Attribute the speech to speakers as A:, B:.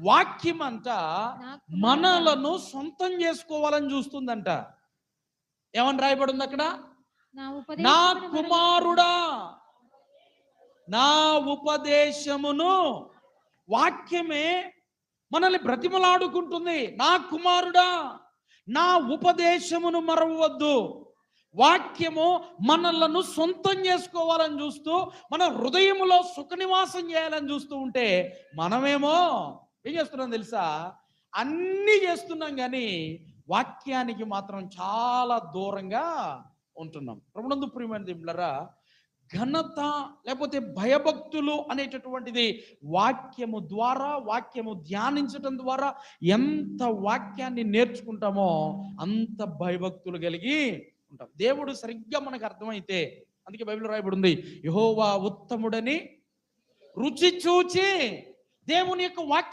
A: వాక్యం అంట మనలను సొంతం చేసుకోవాలని చూస్తుందంట. ఏమని రాయబడి ఉంది అక్కడ? నా కుమారుడా నా ఉపదేశమును. వాక్యమే మనల్ని బ్రతిమలాడుకుంటుంది. నా కుమారుడా నా ఉపదేశమును మరవద్దు. వాక్యము మనలను సొంతం చేసుకోవాలని చూస్తూ, మన హృదయములో సుఖ నివాసం చేయాలని చూస్తూ ఉంటే, మనమేమో ఏం చేస్తున్నాం తెలుసా? అన్నీ చేస్తున్నాం కానీ వాక్యానికి మాత్రం చాలా దూరంగా ఉంటున్నాం. ప్రభునందు ప్రియమైన దేవులారా, ఘనత లేకపోతే భయభక్తులు అనేటటువంటిది వాక్యము ద్వారా, వాక్యము ధ్యానించటం ద్వారా ఎంత వాక్యాన్ని నేర్చుకుంటామో అంత భయభక్తులు కలిగి ఉంటాం. దేవుడు సరిగ్గా మనకు అర్థమైతే, అందుకే బైబిల్ రాయబడి ఉంది, యెహోవా ఉత్తముడని రుచి చూచి. దేవుని యొక్క వాక్యం